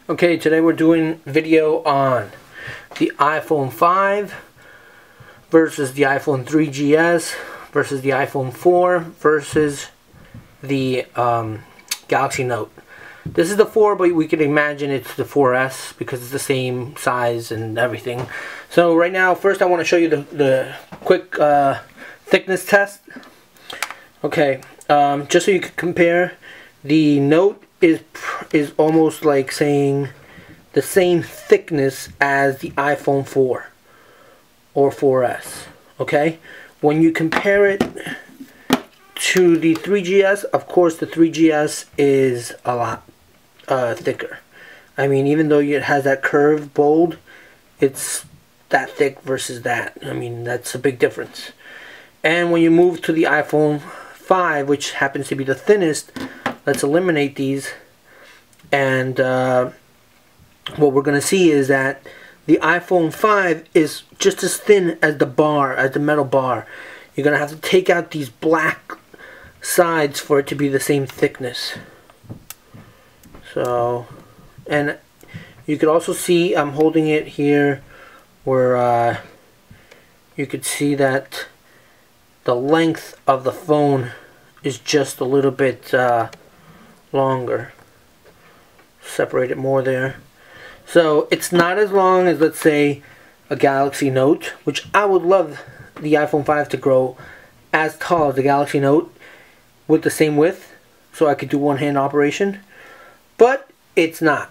Okay, today we're doing video on the iPhone 5 versus the iPhone 3GS versus the iPhone 4 versus the Galaxy Note. This is the 4, but we can imagine it's the 4S because it's the same size and everything. So right now, first I want to show you the quick thickness test. Okay, just so you can compare, the Note is almost like saying the same thickness as the iPhone 4 or 4S. Okay, when you compare it to the 3GS, of course the 3GS is a lot thicker. I mean, even though it has that curved bold, it's that thick versus that. I mean, that's a big difference. And when you move to the iPhone 5, which happens to be the thinnest, let's eliminate these, and what we're going to see is that the iPhone 5 is just as thin as the bar, as the metal bar. You're going to have to take out these black sides for it to be the same thickness. So, and you could also see, I'm holding it here where you could see that the length of the phone is just a little bit longer. Separate it more there. So it's not as long as, let's say, a Galaxy Note, which I would love the iPhone 5 to grow as tall as the Galaxy Note with the same width, so I could do one-hand operation. But it's not.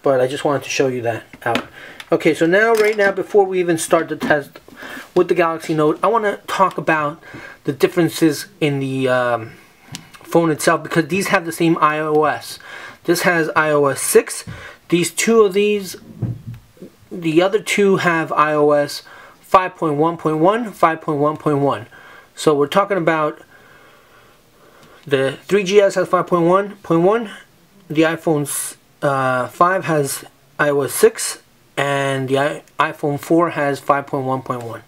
But I just wanted to show you that out. Okay, so now, right now, before we even start the test with the Galaxy Note, I want to talk about the differences in the phone itself, because these have the same iOS. This has iOS 6. These two of these, the other two have iOS 5.1.1, 5.1.1. So we're talking about the 3GS has 5.1.1, the iPhone 5 has iOS 6, and the iPhone 4 has 5.1.1.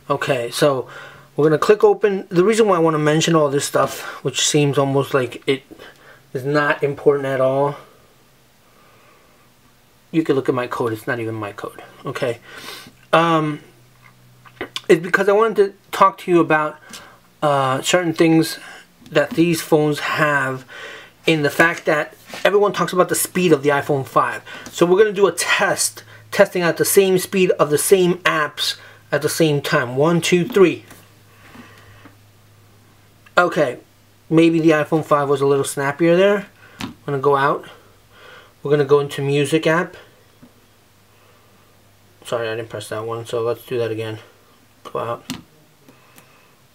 Okay, so we're going to click open. The reason why I want to mention all this stuff, which seems almost like it is not important at all. You can look at my code. It's not even my code. Okay. It's because I wanted to talk to you about certain things that these phones have, in the fact that everyone talks about the speed of the iPhone 5. So we're going to do a test, testing out the same speed of the same apps at the same time. 1, 2, 3. Okay, maybe the iPhone 5 was a little snappier there. I'm going to go out. We're going to go into Music app. Sorry, I didn't press that one, so let's do that again. Go out.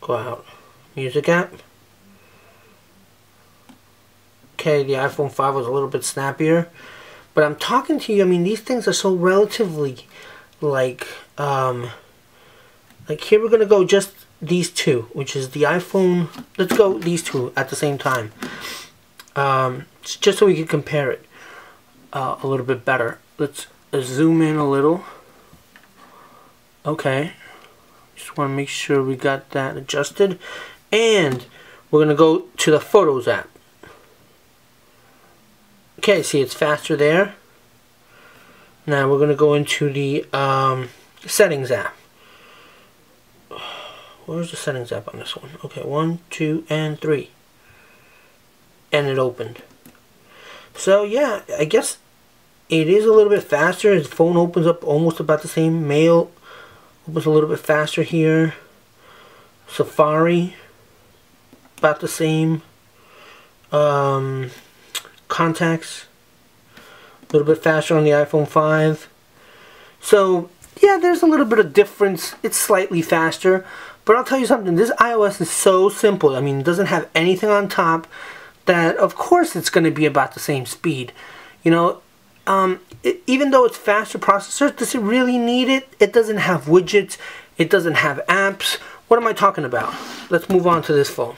Go out. Music app. Okay, the iPhone 5 was a little bit snappier. But I'm talking to you, I mean, these things are so relatively, like here we're going to go just these two, which is the iPhone. Let's go these two at the same time. Just so we can compare it a little bit better. Let's zoom in a little. Okay. Just want to make sure we got that adjusted. And we're going to go to the Photos app. Okay, see, it's faster there. Now we're going to go into the Settings app. Where's the Settings app on this one? Okay, 1, 2, and 3. And it opened. So yeah, I guess it is a little bit faster. His phone opens up almost about the same. Mail opens a little bit faster here. Safari, about the same. Contacts, a little bit faster on the iPhone 5. So yeah, there's a little bit of difference. It's slightly faster, but I'll tell you something, this iOS is so simple. I mean, it doesn't have anything on top, that of course it's going to be about the same speed. You know, even though it's faster processor, does it really need it? It doesn't have widgets, it doesn't have apps. What am I talking about? Let's move on to this phone.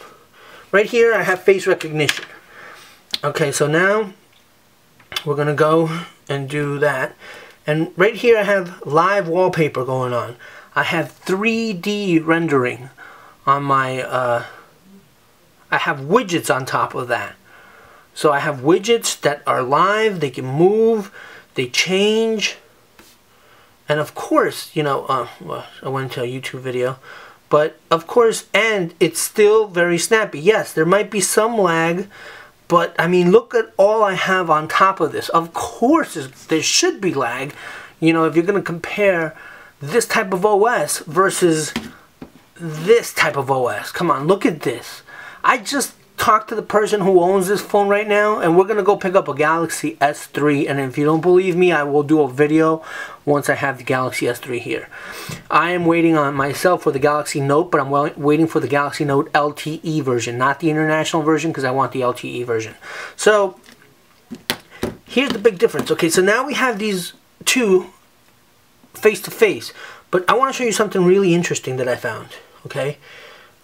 Right here I have face recognition. Okay, so now we're going to go and do that. And right here I have live wallpaper going on. I have 3D rendering on my, I have widgets on top of that. So I have widgets that are live, they can move, they change. And of course, you know, well, I went into a YouTube video. But of course, and it's still very snappy. Yes, there might be some lag, but I mean, look at all I have on top of this. Of course, there should be lag. You know, if you're going to compare this type of OS versus this type of OS. Come on, look at this. I just talked to the person who owns this phone right now, and we're going to go pick up a Galaxy S3. And if you don't believe me, I will do a video once I have the Galaxy S3 here. I am waiting on myself for the Galaxy Note, but I'm waiting for the Galaxy Note LTE version, not the international version, because I want the LTE version. So, here's the big difference. Okay, so now we have these two face-to-face, but I want to show you something really interesting that I found. Okay,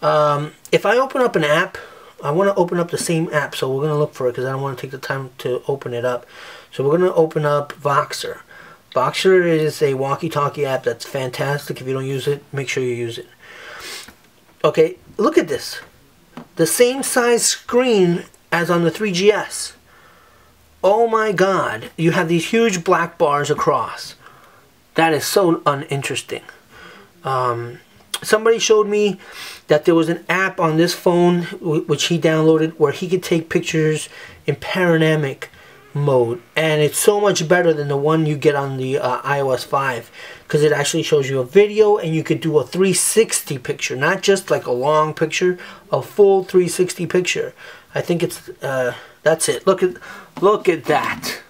if I open up an app, I want to open up the same app, so we're going to look for it because I don't want to take the time to open it up. So we're going to open up Voxer. Voxer is a walkie-talkie app that's fantastic. If you don't use it, make sure you use it. Okay, look at this. The same size screen as on the 3GS. Oh my God, you have these huge black bars across. That is so uninteresting. Somebody showed me that there was an app on this phone which he downloaded where he could take pictures in panoramic mode, and it's so much better than the one you get on the iOS 5 because it actually shows you a video and you could do a 360 picture, not just like a long picture, a full 360 picture. I think it's that's it. Look at that.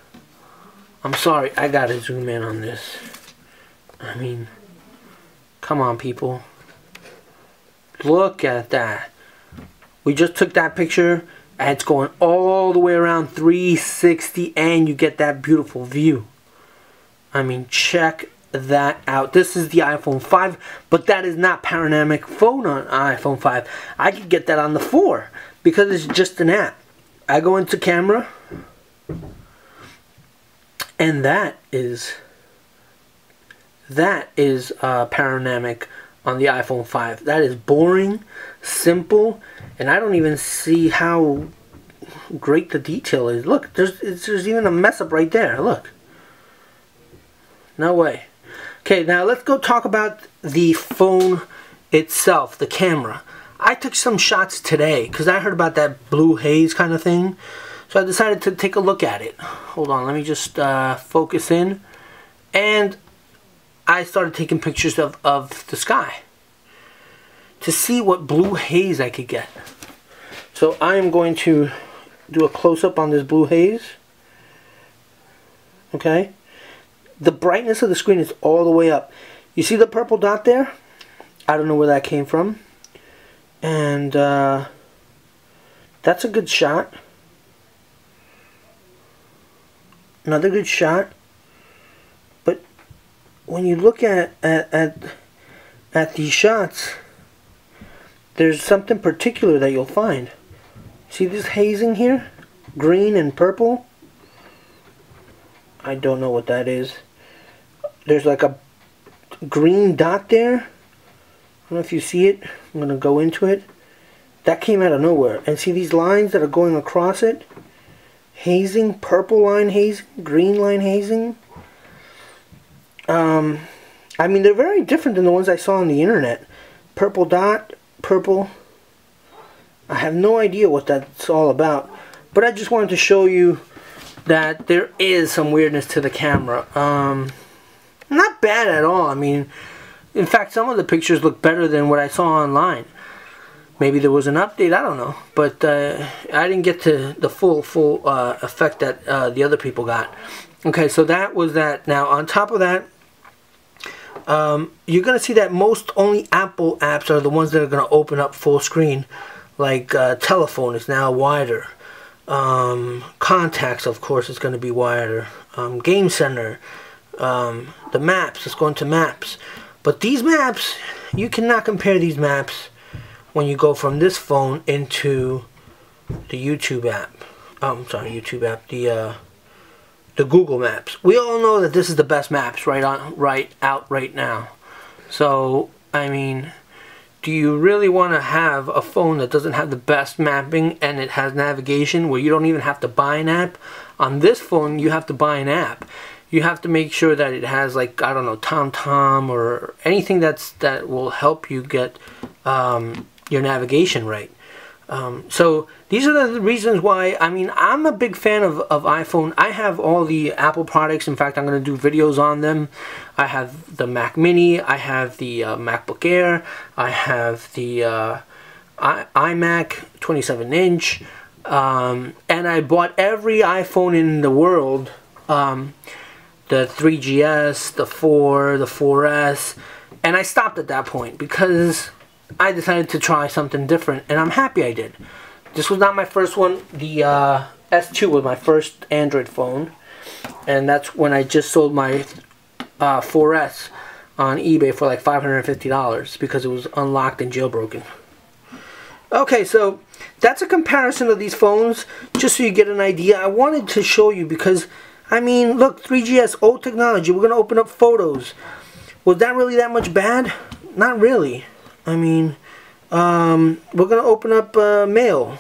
I'm sorry, I gotta zoom in on this. I mean, come on, people. Look at that. We just took that picture and it's going all the way around 360 and you get that beautiful view. I mean, check that out. This is the iPhone 5, but that is not panoramic phone on iPhone 5. I could get that on the 4 because it's just an app. I go into camera and that is panoramic on the iPhone 5. That is boring, simple, and I don't even see how great the detail is. Look, there's even a mess up right there. Look. No way. Okay, now let's go talk about the phone itself, the camera. I took some shots today because I heard about that blue haze kind of thing. So I decided to take a look at it. Hold on, let me just focus in. And I started taking pictures of the sky to see what blue haze I could get. So I am going to do a close-up on this blue haze. Okay? The brightness of the screen is all the way up. You see the purple dot there? I don't know where that came from. And that's a good shot. Another good shot. But when you look at these shots, there's something particular that you'll find. See this hazing here? Green and purple? I don't know what that is. There's like a green dot there. I don't know if you see it. I'm going to go into it. That came out of nowhere. And see these lines that are going across it? Hazing, purple line hazing, green line hazing. I mean, they're very different than the ones I saw on the internet. Purple dot, purple. I have no idea what that's all about. But I just wanted to show you that there is some weirdness to the camera. Not bad at all. I mean, in fact, some of the pictures look better than what I saw online. Maybe there was an update, I don't know. But I didn't get to the full effect that the other people got. Okay, so that was that. Now, on top of that, you're going to see that most only Apple apps are the ones that are going to open up full screen. Like telephone is now wider. Contacts, of course, is going to be wider. Game Center. The maps, let's go into maps. But these maps, you cannot compare these maps when you go from this phone into the YouTube app. I'm sorry, YouTube app. The Google Maps. We all know that this is the best maps right out right now. So I mean, do you really want to have a phone that doesn't have the best mapping and it has navigation where you don't even have to buy an app? On this phone, you have to buy an app. You have to make sure that it has, like, I don't know, TomTom or anything that will help you get your navigation right. So these are the reasons why. I mean, I'm a big fan of iPhone. I have all the Apple products. In fact, I'm going to do videos on them. I have the Mac Mini. I have the MacBook Air. I have the iMac 27-inch. And I bought every iPhone in the world. The 3GS, the 4, the 4S. And I stopped at that point because I decided to try something different, and I'm happy I did. This was not my first one. The S2 was my first Android phone, and that's when I just sold my 4S on eBay for like $550 because it was unlocked and jailbroken. Okay, so that's a comparison of these phones, just so you get an idea. I wanted to show you because, I mean, look, 3GS, old technology. We're going to open up photos. Was that really that much bad? Not really. I mean, we're going to open up mail.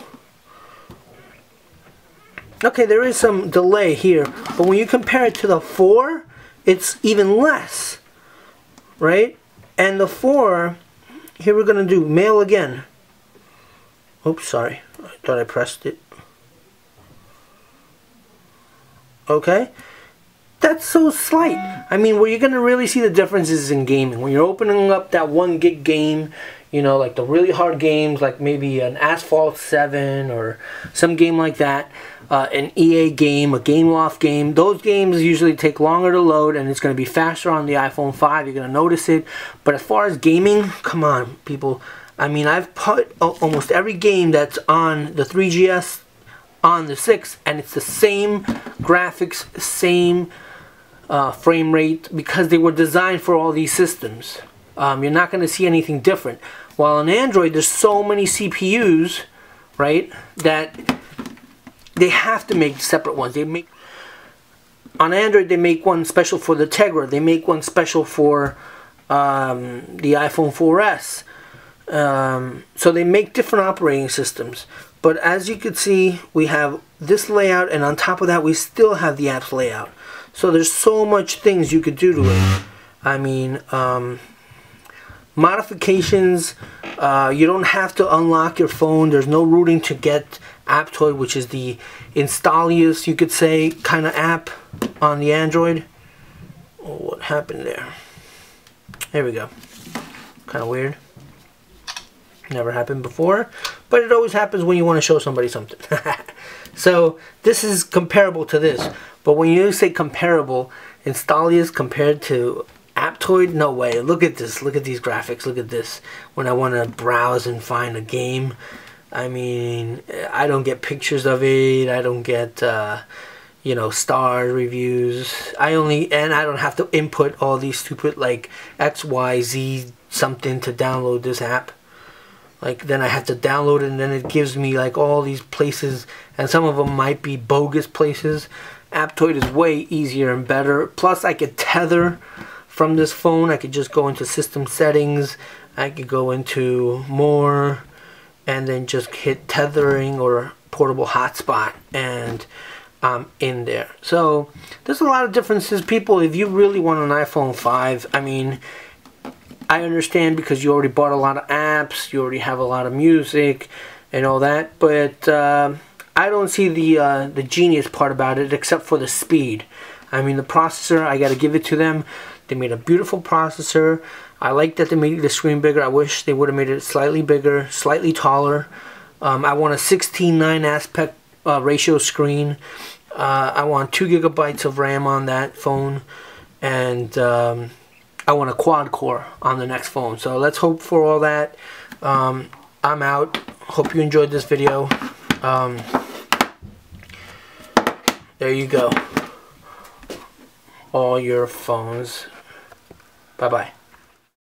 Okay, there is some delay here, but when you compare it to the 4, it's even less, right? And the 4, here we're going to do mail again. Oops, sorry. I thought I pressed it. Okay. That's so slight. I mean, where you're going to really see the differences in gaming. When you're opening up that 1 gig game, you know, like the really hard games, like maybe an Asphalt 7 or some game like that, an EA game, a GameLoft game, those games usually take longer to load and it's going to be faster on the iPhone 5. You're going to notice it. But as far as gaming, come on, people. I mean, I've put almost every game that's on the 3GS on the 6, and it's the same graphics, same frame rate, because they were designed for all these systems. You're not going to see anything different. While on Android, there's so many CPUs, right, that they have to make separate ones. On Android, they make one special for the Tegra. They make one special for the iPhone 4S. So they make different operating systems. But as you can see, we have this layout, and on top of that, we still have the apps layout. So there's so much things you could do to it. I mean, modifications, you don't have to unlock your phone. There's no rooting to get Aptoide, which is the installiest, you could say, kind of app on the Android. Oh, what happened there? There we go. Kind of weird. Never happened before, but it always happens when you want to show somebody something. So this is comparable to this, but when you say comparable, installiest compared to Aptoide, no way. Look at this. Look at these graphics. Look at this. When I want to browse and find a game, I mean, I don't get pictures of it. I don't get, you know, star reviews. I don't have to input all these stupid like XYZ something to download this app. Like, then I have to download it, and then it gives me like all these places, and some of them might be bogus places. Aptoide is way easier and better. Plus, I could tether from this phone. I could just go into system settings. I could go into more, and then just hit tethering or portable hotspot, and I'm in there. So there's a lot of differences. People, if you really want an iPhone 5, I mean, I understand because you already bought a lot of apps, you already have a lot of music and all that, but I don't see the genius part about it except for the speed. I mean, the processor, I got to give it to them. They made a beautiful processor. I like that they made the screen bigger. I wish they would have made it slightly bigger, slightly taller. I want a 16:9 aspect ratio screen. I want 2 gigabytes of RAM on that phone, and I want a quad core on the next phone. So let's hope for all that. I'm out. Hope you enjoyed this video. There you go. All your phones. Bye-bye.